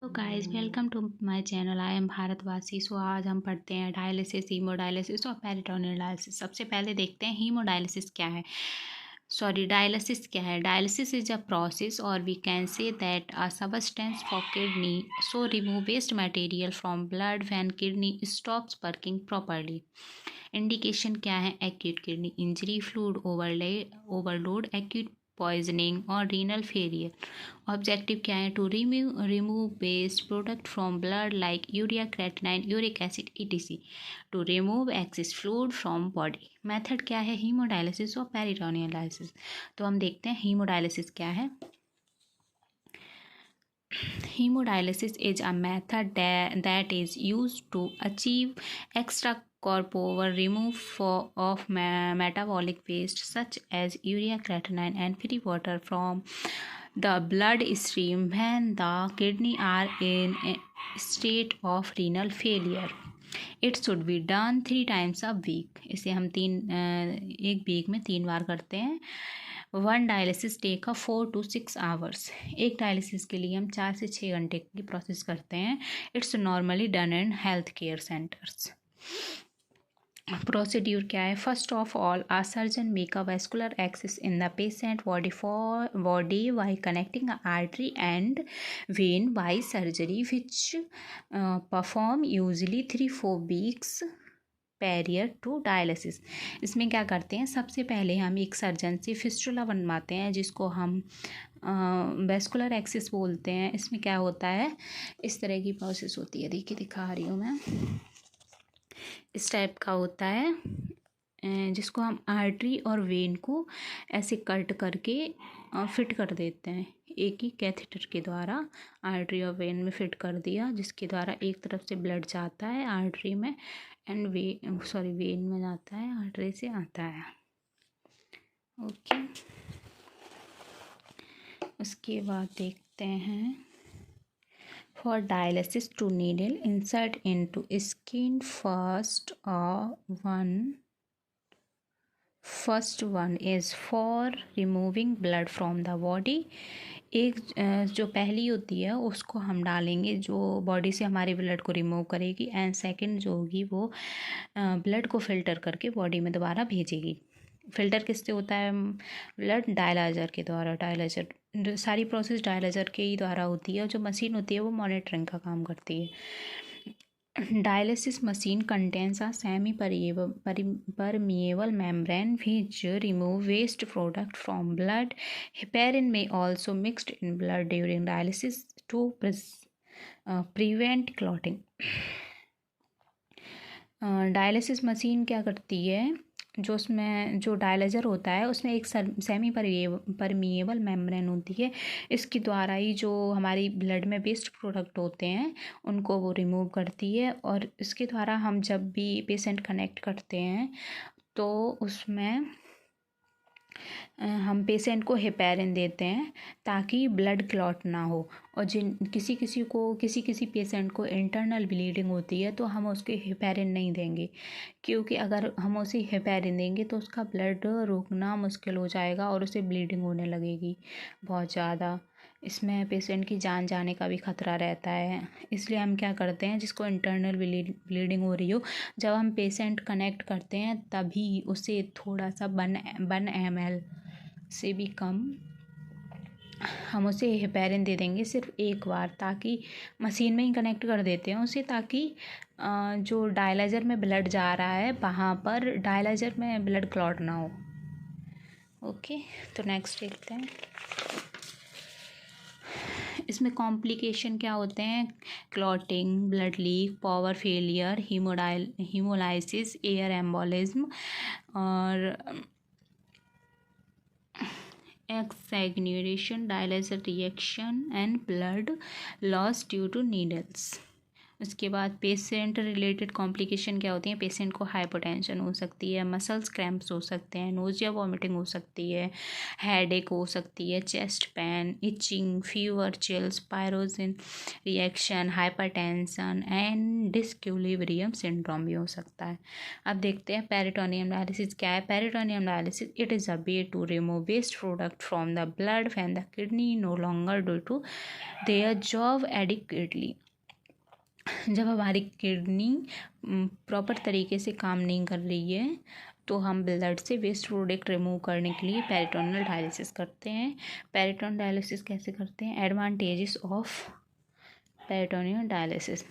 तो guys welcome to my channel. I am भारतवासी। So आज हम पढ़ते हैं डायलिसिस, हीमोडायलिसिस और पेरिटोनियल डायलिसिस। सबसे पहले देखते हैं हीमोडायलिसिस क्या है। डायलिसिस क्या है। डायलिसिस इज अ प्रोसेस और we can say that a substance for kidney so remove waste material from blood when kidney stops working properly. Indication क्या है। Acute kidney injury, fluid overload, acute poisoning और renal failure. Objective क्या है। To remove waste product from blood like urea, creatinine, uric acid etc. To remove excess fluid from body. Method क्या है। Haemodialysis और peritoneal dialysis. तो हम देखते हैं हीमोडायलिसिस क्या है। Hemodialysis is a method that is used to achieve extracorporeal removal of metabolic waste such as urea, creatinine, and free water from the bloodstream when the kidney are in a state of renal failure. It should be done 3 times a week. इसे हम एक week में 3 बार करते हैं। 1 dialysis take 4 to 6 hours। एक dialysis के लिए हम 4 से 6 घंटे की प्रोसेस करते हैं। It's normally done in health care centres. Procedure क्या है। First of all a surgeon make a vascular access in the patient body by connecting artery and vein by surgery which perform usually 3-4 weeks prior to dialysis. इसमें क्या करते हैं। सबसे पहले हम एक सर्जन से फिस्टुला बनवाते हैं जिसको हम वेस्कुलर एक्सिस बोलते हैं। इसमें क्या होता है, इस तरह की प्रोसेस होती है। देखिए दिखा रही हूँ मैं। इस टाइप का होता है जिसको हम आर्टरी और वेन को ऐसे कट करके फिट कर देते हैं। एक ही कैथेटर के द्वारा आर्टरी और वेन में फिट कर दिया, जिसके द्वारा एक तरफ से ब्लड जाता है आर्टरी में एंड वेन में जाता है, आर्टरी से आता है। ओके, उसके बाद देखते हैं। For dialysis two needle insert into skin first one is for removing blood from the body. एक जो पहली होती है उसको हम डालेंगे जो बॉडी से हमारे ब्लड को रिमूव करेगी, एंड सेकंड जो होगी वो ब्लड को फिल्टर करके बॉडी में दोबारा भेजेगी। फिल्टर किससे होता है। ब्लड डायलाइजर के द्वारा। डायलाइजर सारी प्रोसेस डायलाइजर के ही द्वारा होती है, और जो मशीन होती है वो मॉनिटरिंग का काम करती है। Dialysis machine contains a semi-permeable membrane which remove waste product from blood. Heparin may also mixed in blood during dialysis to prevent clotting. Dialysis machine क्या करती है, जो उसमें जो डायलाइजर होता है उसमें एक सेमी परमिएबल मेम्ब्रेन होती है। इसके द्वारा ही जो हमारी ब्लड में वेस्ट प्रोडक्ट होते हैं उनको वो रिमूव करती है, और इसके द्वारा हम जब भी पेशेंट कनेक्ट करते हैं तो उसमें हम पेशेंट को हेपेरिन देते हैं ताकि ब्लड क्लॉट ना हो। और किसी पेशेंट को इंटरनल ब्लीडिंग होती है तो हम उसके हेपेरिन नहीं देंगे, क्योंकि अगर हम उसे हेपेरिन देंगे तो उसका ब्लड रोकना मुश्किल हो जाएगा और उसे ब्लीडिंग होने लगेगी बहुत ज़्यादा। इसमें पेशेंट की जान जाने का भी खतरा रहता है। इसलिए हम क्या करते हैं, जिसको इंटरनल ब्लीडिंग हो रही हो, जब हम पेशेंट कनेक्ट करते हैं तभी उसे थोड़ा सा 1 ml से भी कम हम उसे हेपेरिन दे देंगे सिर्फ एक बार, ताकि मशीन में ही कनेक्ट कर देते हैं उसे, ताकि जो डायलाइजर में ब्लड जा रहा है वहाँ पर डायलाइजर में ब्लड क्लॉट ना हो। ओके, तो नेक्स्ट देखते हैं। इसमें कॉम्प्लिकेशन क्या होते हैं। Clotting, blood leak, power failure, hemolysis, air embolism और exsanguination, dialysis reaction and blood loss due to needles. उसके बाद पेशेंट रिलेटेड कॉम्प्लिकेशन क्या होती हैं, पेशेंट को हाइपोटेंशन हो सकती है, मसल्स क्रैम्प्स हो सकते हैं, नोजिया वॉमिटिंग हो सकती है, हेडेक हो सकती है, chest pain, itching, fever, chills, pyrogen reaction, hypertension and disequilibrium syndrome भी हो सकता है। अब देखते हैं पेरिटोनियम डायलिसिस क्या है। Peritoneum dialysis it is a way to remove waste product from the blood when the kidney no longer do to their job adequately. जब हमारी किडनी प्रॉपर तरीके से काम नहीं कर रही है तो हम ब्लड से वेस्ट प्रोडक्ट रिमूव करने के लिए पेरिटोनियल डायलिसिस करते हैं। पेरिटोनियल डायलिसिस कैसे करते हैं? Advantages of peritoneal dialysis: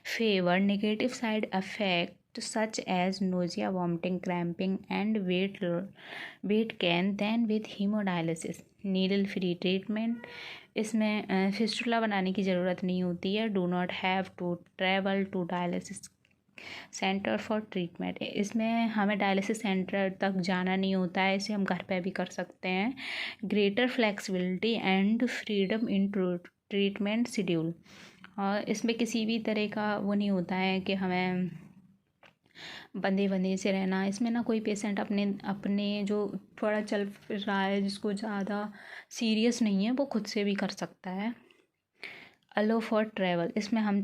fewer negative side effect such as nausea, vomiting, cramping and weight gain than with hemodialysis. Needle free treatment: इसमें फिस्टुला बनाने की ज़रूरत नहीं होती है। Do not have to travel to dialysis center for treatment. इसमें हमें डायलिसिस सेंटर तक जाना नहीं होता है, इसे हम घर पे भी कर सकते हैं। Greater flexibility and freedom in treatment schedule: और इसमें किसी भी तरह का वो नहीं होता है कि हमें बंदे से रहना। इसमें ना कोई पेशेंट अपने अपने जो थोड़ा चल फिर रहा है, जिसको ज़्यादा सीरियस नहीं है, वो खुद से भी कर सकता है। अलो फॉर ट्रैवल: इसमें हम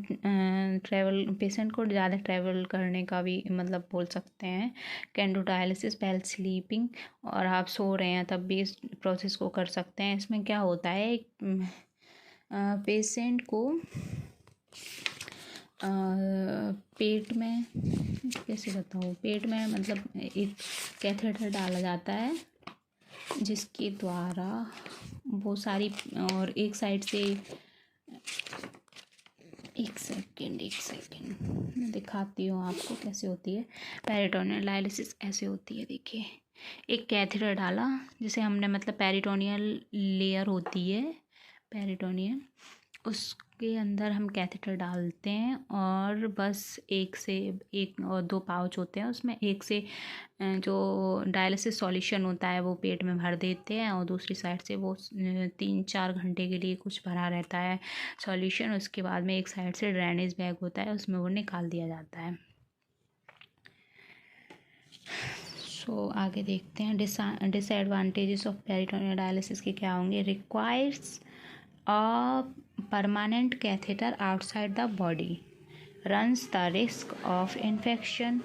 ट्रैवल पेशेंट को ज़्यादा ट्रैवल करने का भी मतलब बोल सकते हैं। Can do dialysis while sleeping: और आप सो रहे हैं तब भी इस प्रोसेस को कर सकते हैं। इसमें क्या होता है, पेशेंट को पेट में कैसे बताऊँ, पेट में मतलब एक कैथेटर डाला जाता है जिसके द्वारा वो सारी, और एक साइड से एक सेकेंड मैं दिखाती हूँ आपको कैसे होती है। पेरिटोनियल डायलिसिस ऐसे होती है, देखिए एक कैथेटर डाला, जिसे हमने मतलब पेरिटोनियल लेयर होती है पेरिटोनियल, उसके अंदर हम कैथेटर डालते हैं और बस एक से एक और दो पाउच होते हैं, उसमें एक से जो डायलिसिस सॉल्यूशन होता है वो पेट में भर देते हैं और दूसरी साइड से वो 3-4 घंटे के लिए कुछ भरा रहता है सॉल्यूशन। उसके बाद में एक साइड से ड्रेनेज बैग होता है, उसमें वो निकाल दिया जाता है। आगे देखते हैं डिसएडवांटेजेस ऑफ पेरिटोनियल डायलिसिस के क्या होंगे। Requires a permanent catheter outside the body, runs the risk of infection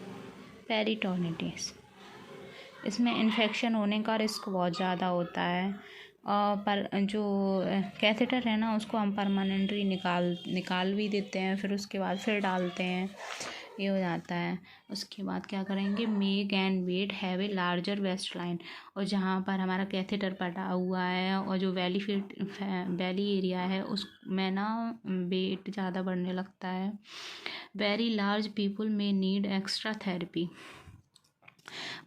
peritonitis. इसमें इन्फेक्शन होने का रिस्क बहुत ज़्यादा होता है। पर जो कैथेटर है ना, उसको हम परमानेंटली निकाल भी देते हैं, फिर उसके बाद फिर डालते हैं, ये हो जाता है। उसके बाद क्या करेंगे, make and weight have a larger waist line, और जहाँ पर हमारा कैथेटर पड़ा हुआ है और जो बेली एरिया है उसमें ना वेट ज़्यादा बढ़ने लगता है। वेरी लार्ज पीपल में नीड एक्स्ट्रा थेरेपी।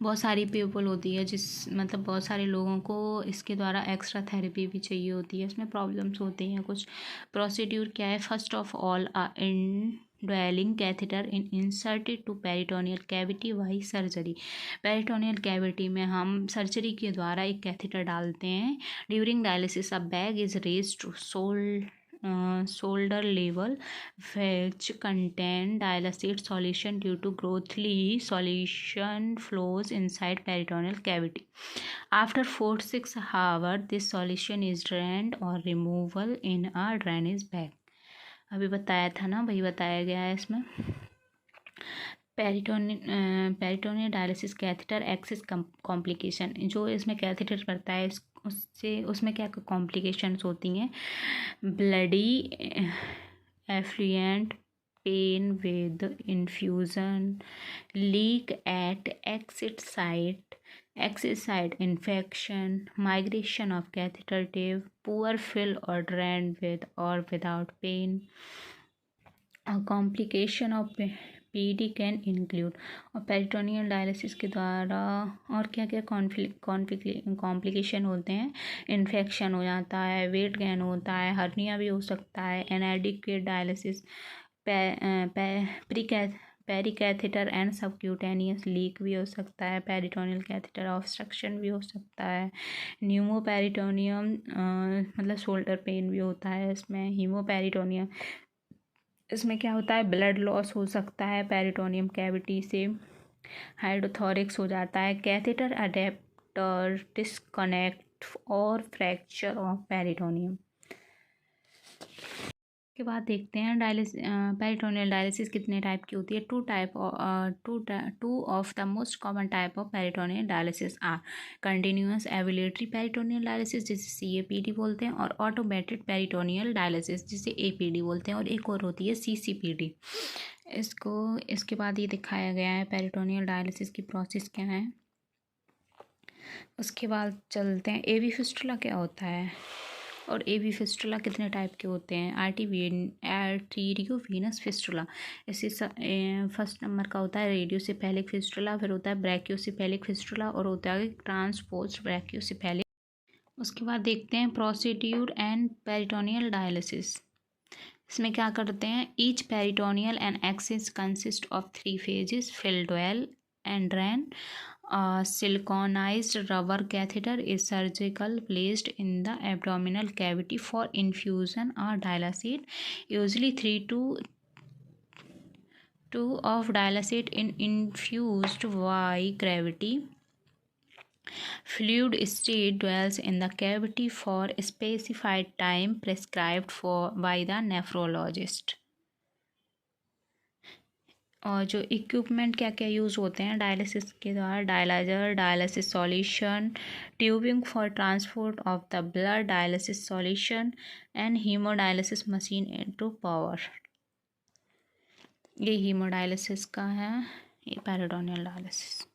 बहुत सारी पीपल होती है मतलब बहुत सारे लोगों को इसके द्वारा एक्स्ट्रा थेरेपी भी चाहिए होती है। इसमें प्रॉब्लम्स होती हैं कुछ। प्रोसीड्यूर क्या है, first of all indwelling catheter inserted to peritoneal cavity by surgery. Peritoneal cavity में हम सर्जरी के द्वारा एक कैथेटर डालते हैं। During dialysis a bag is raise to shoulder level which contain dialysate solution due to growthly solution flows inside peritoneal cavity. After 4 to 6 hours, this solution is drained or removal in a drainage bag. अभी बताया था ना, वही बताया गया है इसमें। Peritoneal dialysis catheter access complication, जो इसमें कैथेटर पड़ता है उसमें क्या कॉम्प्लिकेशंस होती हैं। Bloody effluent, pain with infusion, leak at exit site infection, migration of catheter tip, poor fill और ड्रेन विद और without pain. Complication of PD can include, और पेरिटोनियल डायलिसिस के द्वारा और क्या क्या कॉम्प्लिकेशन होते हैं। इन्फेक्शन हो जाता है, वेट गेन होता है, हर्निया भी हो सकता है, inadequate dialysis, pericatheter and subcutaneous leak भी हो सकता है, पेरिटोनियल कैथेटर ऑब्स्ट्रक्शन भी हो सकता है, न्यूमोपेरिटोनियम मतलब शोल्डर पेन भी होता है इसमें, हीमोपेरिटोनियम इसमें क्या होता है, ब्लड लॉस हो सकता है पेरिटोनियम कैविटी से, हाइड्रोथोरिक्स हो जाता है, कैथेटर अडेप्टर डिस्कनेक्ट और फ्रैक्चर ऑफ पेरिटोनियम। के बाद देखते हैं पेरिटोनियल डायलिसिस कितने टाइप की होती है। Two of the most common type of peritoneal dialysis are continuous ambulatory peritoneal dialysis जिसे CAPD बोलते हैं, और ऑटोमेटेड पेरिटोनियल डायलिसिस जिसे APD बोलते हैं, और एक और होती है CCPD। इसके बाद ये दिखाया गया है पेरिटोनियल डायलिसिस की प्रोसेस क्या है। उसके बाद चलते हैं AV फिस्टुला क्या होता है, और AV फिस्टुला कितने टाइप के होते हैं। आर्टीरियो वीनस फिस्टुला, इसे फर्स्ट नंबर का होता है रेडियोसेफेलिक फिस्टुला, फिर होता है ब्रैकियोसेफेलिक फिस्टुला, और होता है ट्रांसपोज्ड ब्रैकियोसेफेलिक। उसके बाद देखते हैं प्रोसीड्यूर एंड पेरिटोनियल डायलिसिस। इसमें क्या करते हैं, each peritoneal and axis consist of 3 phases: fill, dwell and drain. A siliconized rubber catheter is surgically placed in the abdominal cavity for infusion or dialysate. Usually 3 to 2 of dialysate in infused Y cavity. Fluid state dwells in the cavity for specified time prescribed by the nephrologist. और जो equipment क्या क्या use होते हैं dialysis के द्वारा, dialyser, dialysis solution, tubing for transport of the blood, dialysis solution and haemodialysis machine into power. ये haemodialysis का है, ये पेरिटोनियल डायलिसिस।